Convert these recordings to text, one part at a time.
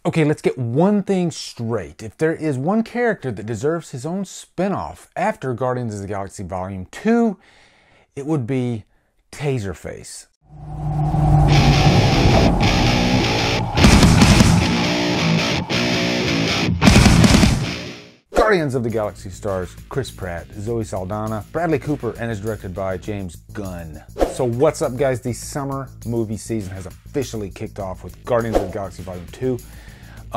Okay, let's get one thing straight. If there is one character that deserves his own spin-off after Guardians of the Galaxy Volume 2, it would be Taserface. Guardians of the Galaxy stars Chris Pratt, Zoe Saldana, Bradley Cooper, and is directed by James Gunn. So what's up, guys? The summer movie season has officially kicked off with Guardians of the Galaxy Volume 2.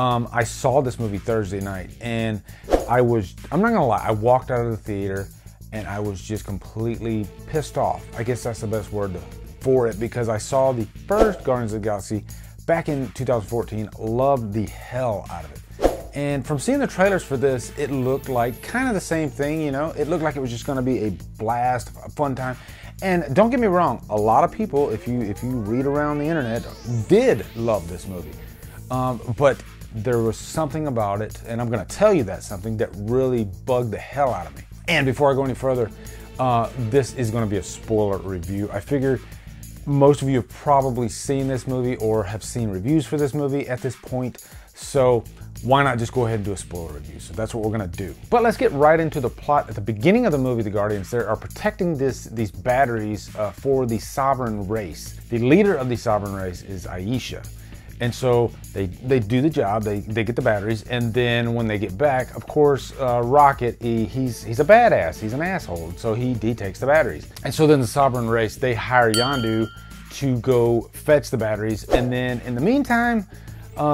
I saw this movie Thursday night, and I'm not gonna lie, I walked out of the theater and I was just completely pissed off. I guess that's the best word for it, because I saw the first Guardians of the Galaxy back in 2014, loved the hell out of it. And from seeing the trailers for this, it looked like kind of the same thing, you know? It looked like it was just gonna be a blast, a fun time. And don't get me wrong, a lot of people, if you read around the internet, did love this movie. But there was something about it, and I'm gonna tell you that something that really bugged the hell out of me. And before I go any further, this is gonna be a spoiler review. I figure most of you have probably seen this movie or have seen reviews for this movie at this point, so why not just go ahead and do a spoiler review? So that's what we're gonna do. But let's get right into the plot. At the beginning of the movie, the Guardians, they are protecting these batteries for the Sovereign race. The leader of the Sovereign race is Aisha. And so they do the job, they get the batteries, and then when they get back, of course, Rocket, he's a badass, he's an asshole, so he takes the batteries. And so then the Sovereign race, they hire Yondu to go fetch the batteries, and then in the meantime,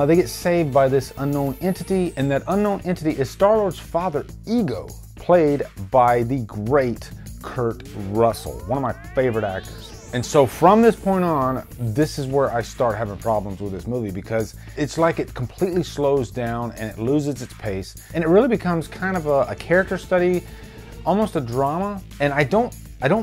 they get saved by this unknown entity, and that unknown entity is Star-Lord's father, Ego, played by the great Kurt Russell, one of my favorite actors. And so from this point on, this is where I start having problems with this movie, because it's like it completely slows down and it loses its pace, and it really becomes kind of a character study, almost a drama. And I don't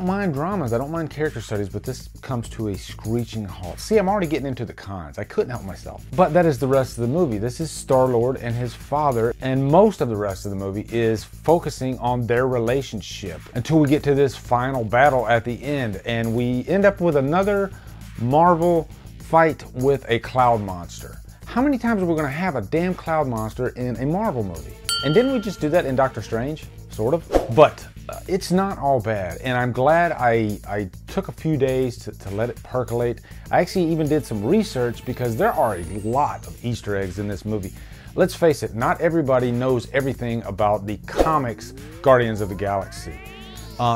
mind dramas, I don't mind character studies, but this comes to a screeching halt. See, I'm already getting into the cons. I couldn't help myself. But that is the rest of the movie. This is Star-Lord and his father, and most of the rest of the movie is focusing on their relationship until we get to this final battle at the end, and we end up with another Marvel fight with a cloud monster. How many times are we gonna have a damn cloud monster in a Marvel movie? And didn't we just do that in Doctor Strange? Sort of. But it's not all bad, and I'm glad I took a few days to let it percolate. I actually even did some research, because there are a lot of Easter eggs in this movie. Let's face it, not everybody knows everything about the comics Guardians of the Galaxy.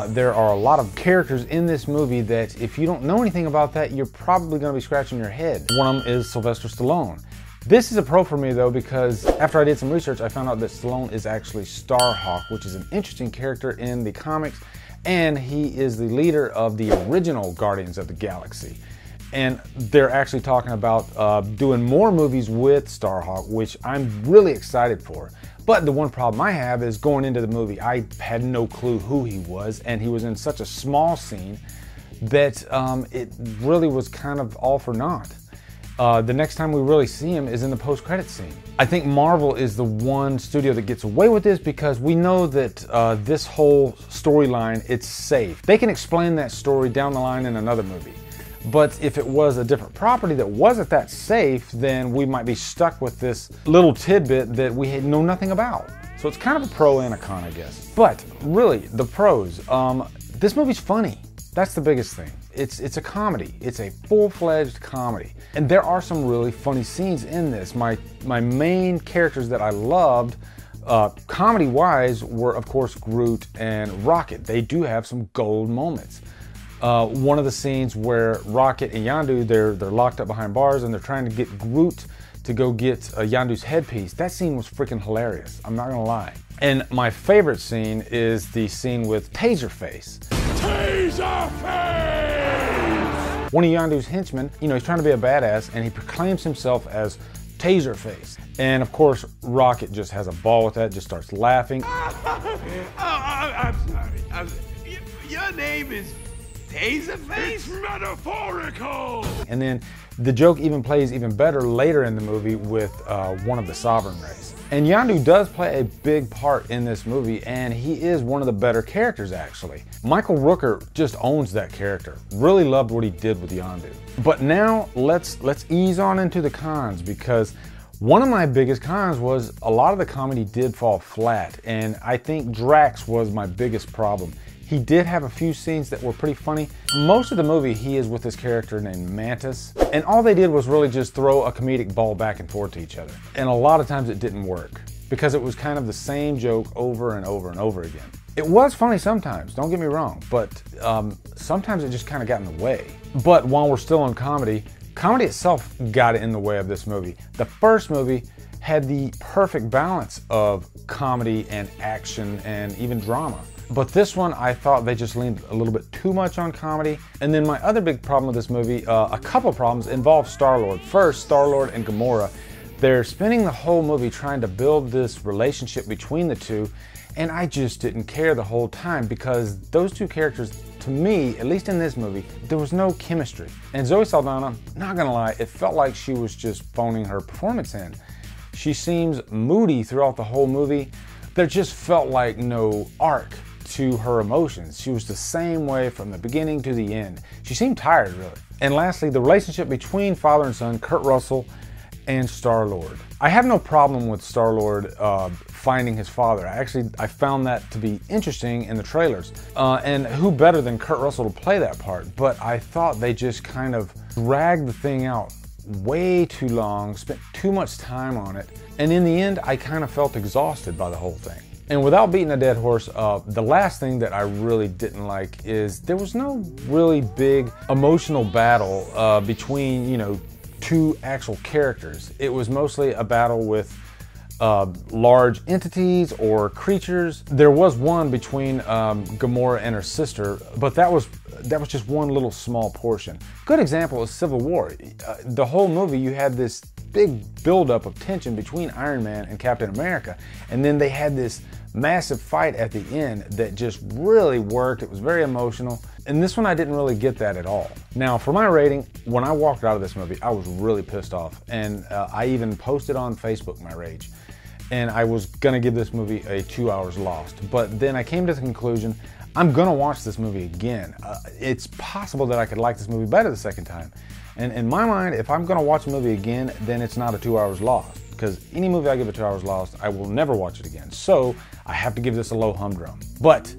There are a lot of characters in this movie that if you don't know anything about that, you're probably going to be scratching your head. One of them is Sylvester Stallone. This is a pro for me though, because after I did some research, I found out that Stallone is actually Starhawk, which is an interesting character in the comics, and he is the leader of the original Guardians of the Galaxy. And they're actually talking about doing more movies with Starhawk, which I'm really excited for. But the one problem I have is going into the movie, I had no clue who he was, and he was in such a small scene that it really was kind of all for naught. The next time we really see him is in the post-credit scene. I think Marvel is the one studio that gets away with this, because we know that this whole storyline, it's safe. They can explain that story down the line in another movie. But if it was a different property that wasn't that safe, then we might be stuck with this little tidbit that we know nothing about. So it's kind of a pro and a con, I guess. But really, the pros. This movie's funny. That's the biggest thing. It's a comedy. It's a full-fledged comedy. And there are some really funny scenes in this. My main characters that I loved, comedy-wise, were of course Groot and Rocket. They do have some gold moments. One of the scenes where Rocket and Yondu, they're locked up behind bars and they're trying to get Groot to go get Yondu's headpiece. That scene was freaking hilarious. I'm not gonna lie. And my favorite scene is the scene with Taserface. Taserface! One of Yondu's henchmen, you know, he's trying to be a badass, and he proclaims himself as Taserface. And of course, Rocket just has a ball with that, just starts laughing. I'm sorry. Your name is Taserface? It's metaphorical! And then the joke even plays even better later in the movie with one of the Sovereign race. And Yondu does play a big part in this movie, and he is one of the better characters, actually. Michael Rooker just owns that character. Really loved what he did with Yondu. But now let's ease on into the cons, because One of my biggest cons was a lot of the comedy did fall flat, and I think Drax was my biggest problem. He did have a few scenes that were pretty funny. Most of the movie, he is with this character named Mantis, and all they did was really just throw a comedic ball back and forth to each other. And a lot of times it didn't work, because it was kind of the same joke over and over and over again. It was funny sometimes, don't get me wrong, but sometimes it just kind of got in the way. But while we're still on comedy, comedy itself got in the way of this movie. The first movie had the perfect balance of comedy and action and even drama. But this one, I thought they just leaned a little bit too much on comedy. And then my other big problem with this movie, a couple problems, involve Star-Lord. First, Star-Lord and Gamora. They're spending the whole movie trying to build this relationship between the two, and I just didn't care the whole time because those two characters, to me, at least in this movie, there was no chemistry. And Zoe Saldana, not gonna lie, it felt like she was just phoning her performance in. She seems moody throughout the whole movie. There just felt like no arc to her emotions. She was the same way from the beginning to the end. She seemed tired, really. And lastly, the relationship between father and son, Kurt Russell and Star-Lord. I have no problem with Star-Lord finding his father. I found that to be interesting in the trailers. And who better than Kurt Russell to play that part? But I thought they just kind of dragged the thing out way too long, spent too much time on it. And in the end, I kind of felt exhausted by the whole thing. And without beating a dead horse, the last thing that I really didn't like is there was no really big emotional battle between, you know, two actual characters. It was mostly a battle with large entities or creatures. There was one between Gamora and her sister, but that was just one little small portion. Good example is Civil War. The whole movie, you had this big buildup of tension between Iron Man and Captain America, and then they had this massive fight at the end that just really worked. It was very emotional. And this one, I didn't really get that at all. Now, for my rating, when I walked out of this movie, I was really pissed off. And I even posted on Facebook my rage. And I was gonna give this movie a 2 hours lost. But then I came to the conclusion, I'm gonna watch this movie again. It's possible that I could like this movie better the second time. And in my mind, if I'm gonna watch a movie again, then it's not a 2 hours lost. Because any movie I give a 2 hours lost, I will never watch it again. So I have to give this a low humdrum. But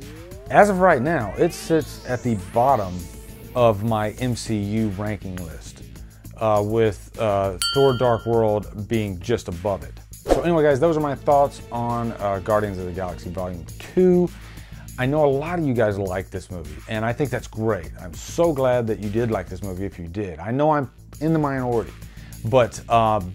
as of right now, it sits at the bottom of my MCU ranking list, with Thor: Dark World being just above it. So anyway, guys, those are my thoughts on Guardians of the Galaxy Volume 2. I know a lot of you guys like this movie, and I think that's great. I'm so glad that you did like this movie if you did. I know I'm in the minority, but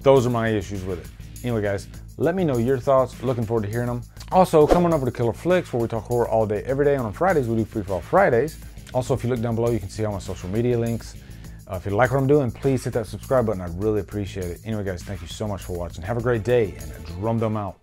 those are my issues with it. Anyway, guys, let me know your thoughts. Looking forward to hearing them. Also, come on over to Killer Flicks, where we talk horror all day, every day. And on Fridays, we do Free For All Fridays. Also, if you look down below, you can see all my social media links. If you like what I'm doing, please hit that subscribe button. I'd really appreciate it. Anyway, guys, thank you so much for watching. Have a great day, and Drumdum out.